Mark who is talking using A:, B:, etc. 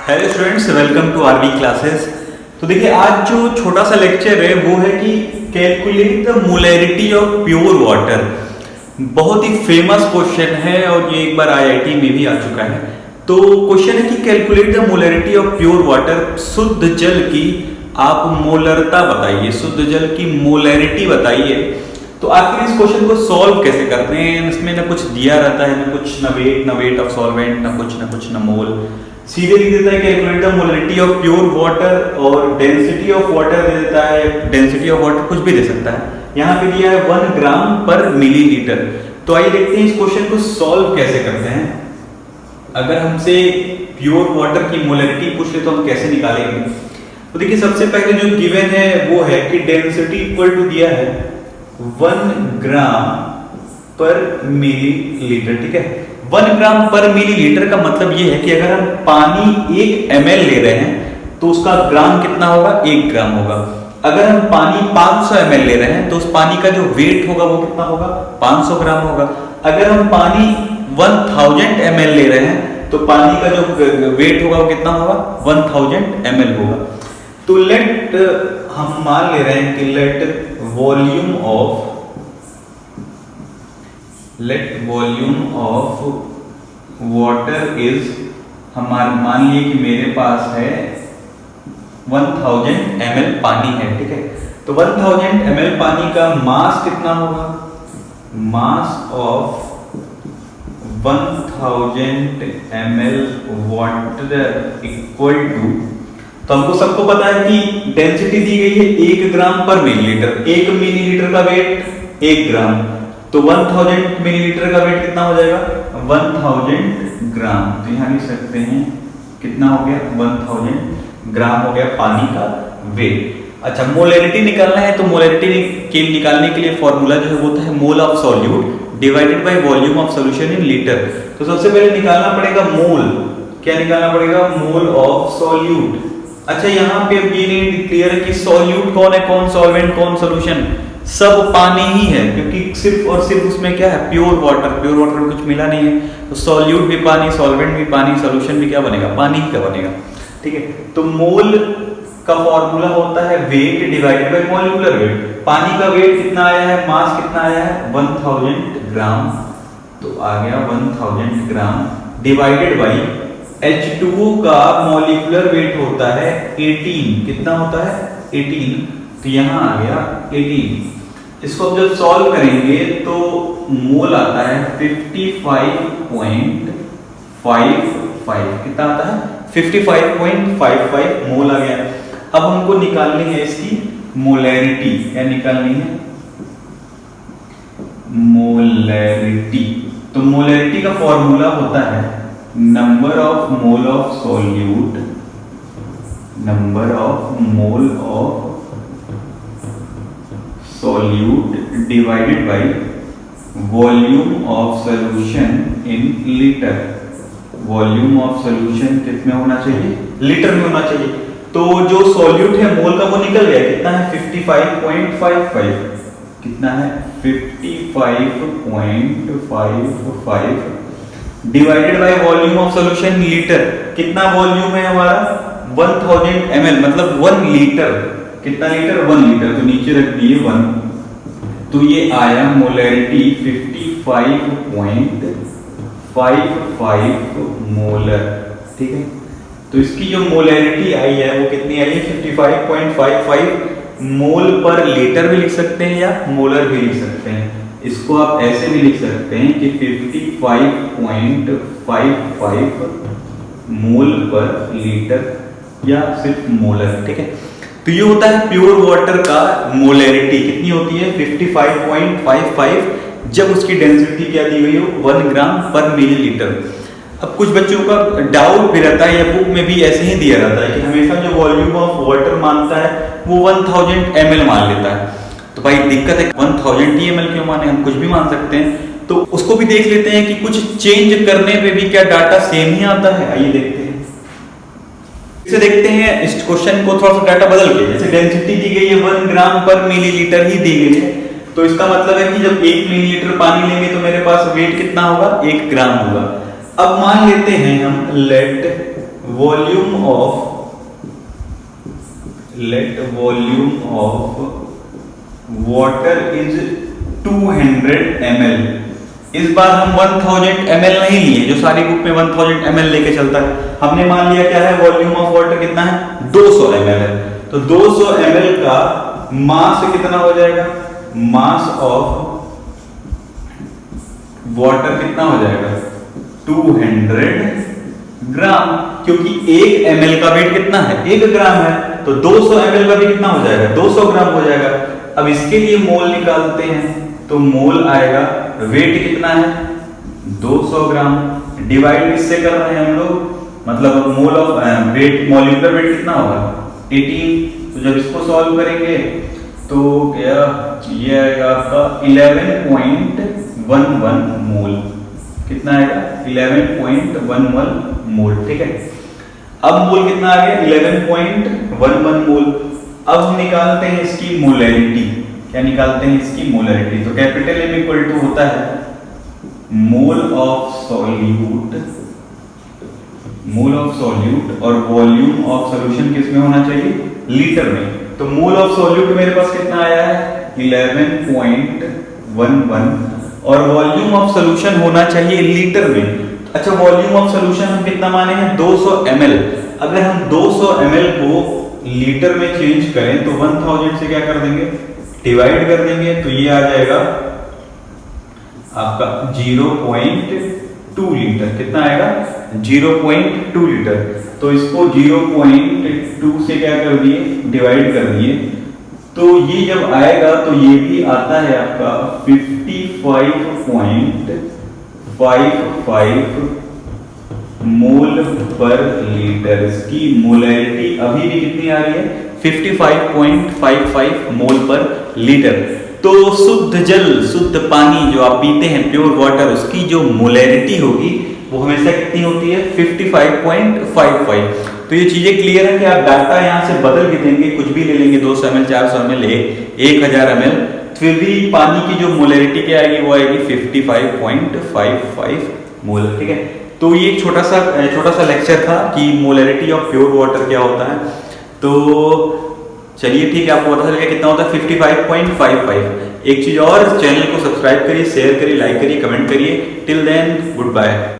A: Hello students, welcome to RV classes. तो देखिए, आज जो छोटा सा लेक्चर है वो है कि calculate the molarity of pure water. बहुत ही फेमस क्वेश्चन है और ये एक बार आईआईटी में भी आ चुका है। तो क्वेश्चन है कि calculate the molarity of pure water, शुद्ध जल की आप मोलरता बताइए, शुद्ध जल की मोलैरिटी बताइए। तो आखिर इस क्वेश्चन को सॉल्व कैसे करते हैं? इसमें ना कुछ दिया रहता है, ना वेट ऑफ सॉल्वेंट, ना कुछ ना मोल। सीधे लिख देता है calculate the molarity of pure water, और डेंसिटी ऑफ वाटर दे देता है। डेंसिटी ऑफ वाटर कुछ भी दे सकता है। यहाँ पे दिया है 1 ग्राम पर मिलीलीटर। तो आइए देखते हैं इस क्वेश्चन को सॉल्व कैसे करते हैं। अगर हमसे प्योर वाटर की मोलैरिटी पूछ ले तो हम कैसे निकालेंगे? तो देखिए, सबसे पहले जो गिवन है वो है कि डेंसिटी इक्वल टू दिया है 1 ग्राम पर मिलीलीटर। ठीक है, 1 ग्राम पर मिलीलीटर का मतलब ये है कि अगर हम पानी 1 ml ले रहे हैं तो उसका ग्राम कितना होगा? 1 ग्राम होगा। अगर हम पानी 500 ml ले रहे हैं तो उस पानी का जो वेट होगा वो कितना होगा? 500 ग्राम होगा। अगर हम पानी 1000 ml ले रहे हैं तो पानी का जो वेट होगा वो कितना होगा? 1000 ml होगा। तो लेट हम मान ले रहे हैं कि let volume of water is, हमारे मान लिए कि मेरे पास है 1000 ml पानी है। ठीक है, तो 1000 ml पानी का मास कितना होगा? Mass of 1000 ml water equal to, तो हमको सबको पता है कि डेंसिटी दी गई है 1 ग्राम पर मिलीलीटर। 1 मिलीलीटर का वेट 1 ग्राम, तो 1000 मिलीलीटर का वेट कितना हो जाएगा? 1000 ग्राम। तो यहां लिख सकते हैं कितना हो गया? 1000 ग्राम हो गया पानी का वेट। अच्छा, मोलैरिटी निकालना है तो मोलैरिटी निकालने के लिए फॉर्मूला जो है वो होता है mole of solute divided by volume of solution in litre. तो सबसे पहले निकालना पड़ेगा मोल। क्या निकालना पड़ेगा? Mole of solute. अच्छा, यहाँ पे अब ये नहीं क्लियर है कि सॉल्यूट कौन है, कौन सॉल्वेंट, कौन सॉल्यूशन। सब पानी ही है, क्योंकि सिर्फ और सिर्फ उसमें क्या है? Pure water. प्योर वाटर में कुछ मिला नहीं है, तो सॉल्यूट भी पानी, सॉल्वेंट भी पानी, सॉल्यूशन भी क्या बनेगा? पानी ही का बनेगा। ठीक है, तो मोल का फॉर्मूला होता है weight divided by molecular weight. पानी का वेट कितना आया है? मास कितना आया है? 1000 ग्राम। तो आ गया 1000 ग्राम डिवाइडेड बाय H2O का मॉलिक्यूलर वेट होता है 18। कितना होता है? 18। तो यहां आ गया 18। इसको अब जब सॉल्व करेंगे तो मोल आता है 55.55। कितना आता है? 55.55 मोल आ गया। अब हमको निकालनी है इसकी मोलैरिटी। क्या निकालनी है? मोलैरिटी। तो मोलैरिटी का फॉर्मूला होता है number of mole of solute, divided by volume of solution in litre. Volume of solution कितने होना चाहिए? लीटर में होना चाहिए। तो जो सॉल्यूट है मोल का वो निकल गया। कितना है? 55.55। कितना है? 55.55 divided by volume of solution litre. कितना वॉल्यूम है हमारा? 1000 ml, मतलब 1 लीटर। कितना लीटर? 1 लीटर। तो नीचे रख दिए 1। तो ये आया मोलैरिटी 55.55 मोलर। ठीक है, तो इसकी जो मोलैरिटी आई है वो कितनी आई है? 55.55 मोल पर लीटर भी लिख सकते हैं या मोलर भी लिख सकते हैं। इसको आप ऐसे भी लिख सकते हैं कि 55.55 मोल पर लीटर या सिर्फ मोलर। ठीक है, तो ये होता है प्योर वाटर का मोलैरिटी। कितनी होती है? 55.55, जब उसकी डेंसिटी क्या दी हुई हो? 1 ग्राम पर मिलीलीटर। अब कुछ बच्चों का डाउट भी रहता है, या बुक में भी ऐसे ही दिया रहता है कि हमेशा जो वॉल्यूम ऑफ वाटर मानता है वो 1000 ml मान लेता है। तो भाई दिक्कत है, 1000 ml क्यों माने? हम कुछ भी मान सकते हैं। तो उसको भी देख लेते हैं कि कुछ चेंज करने पे भी क्या डाटा सेम ही आता है। आइए देखते हैं। इसे देखते हैं इस क्वेश्चन को थोड़ा सा डाटा बदल के। जैसे डेंसिटी दी गई है 1 ग्राम पर मिलीलीटर ही दी गई है, तो इसका मतलब है कि जब 1 मिलीलीटर पानी लेंगे तो मेरे पास वेट कितना होगा? 1 ग्राम होगा। अब मान लेते हैं हम let volume of water is 200 ml। इस बार हम 1000 ml नहीं लिए, जो सारी बुक में 1000 ml लेके चलता है। हमने मान लिया क्या है, वॉल्यूम ऑफ वाटर कितना है, 200 ml है। तो 200 ml का मास कितना हो जाएगा, मास ऑफ वाटर कितना हो जाएगा, 200 ग्राम, क्योंकि 1 ml का वेट कितना है, 1 ग्राम है। तो 200 ml का भी कितना हो जाएगा, 200 ग्राम हो जाएगा। अब इसके लिए मोल निकालते हैं, तो मोल आएगा, वेट कितना है 200 ग्राम, डिवाइड किससे कर रहे हैं हम लोग, मतलब mole of weight, molecular weight कितना होगा 18। तो जब इसको सॉल्व करेंगे तो क्या ये आएगा आपका 11.11 मोल। कितना आएगा, 11.11 मोल। ठीक है, अब मोल कितना आ गया, 11.11 मोल। अब हम निकालते हैं इसकी मोलैरिटी। क्या निकालते हैं, इसकी मोलैरिटी। तो कैपिटल M इक्वल टू होता है मोल ऑफ सॉल्यूट और वॉल्यूम ऑफ सॉल्यूशन किसमें होना चाहिए, लीटर में। तो मोल ऑफ सॉल्यूट मेरे पास कितना आया है 11.11 और वॉल्यूम ऑफ सॉल्यूशन होना चाहिए लीटर में। अच्छा, वॉल्यूम ऑफ सॉल्यूशन हम कितना माने हैं 200 ml। अगर हम 200 ml को लीटर में चेंज करें तो 1000 से क्या कर देंगे, डिवाइड कर देंगे। तो ये आ जाएगा आपका 0.2 लीटर। कितना आएगा, 0.2 लीटर। तो इसको 0.2 से क्या कर दिए, डिवाइड कर दिए। तो ये जब आएगा तो ये भी आता है आपका 55.55 मोल पर लीटर। इसकी मोलैरिटी अभी भी कितनी आ रही है, 55.55 मोल पर लीटर। तो शुद्ध जल, शुद्ध पानी जो आप पीते हैं, प्योर वाटर, उसकी जो मोलैरिटी होगी वो हमेशा कितनी होती है 55.55। तो ये चीजें क्लियर है कि आप डाटा यहाँ से बदल के देंगे, कुछ भी ले लेंगे, 200 ml, 400 ml, 1000 ml, फिर भी पानी की जो मोलैरिटी क्या आएगी वो आएगी 55.55 मोल। ठीक है, तो ये एक छोटा सा लेक्चर था कि मोलैरिटी ऑफ प्योर वाटर क्या होता है। तो चलिए ठीक है, आपको पता चल गया कितना होता है 55.55। एक चीज और, चैनल को सब्सक्राइब करिए, शेयर करिए, लाइक करिए, कमेंट करिए। Till then, good bye.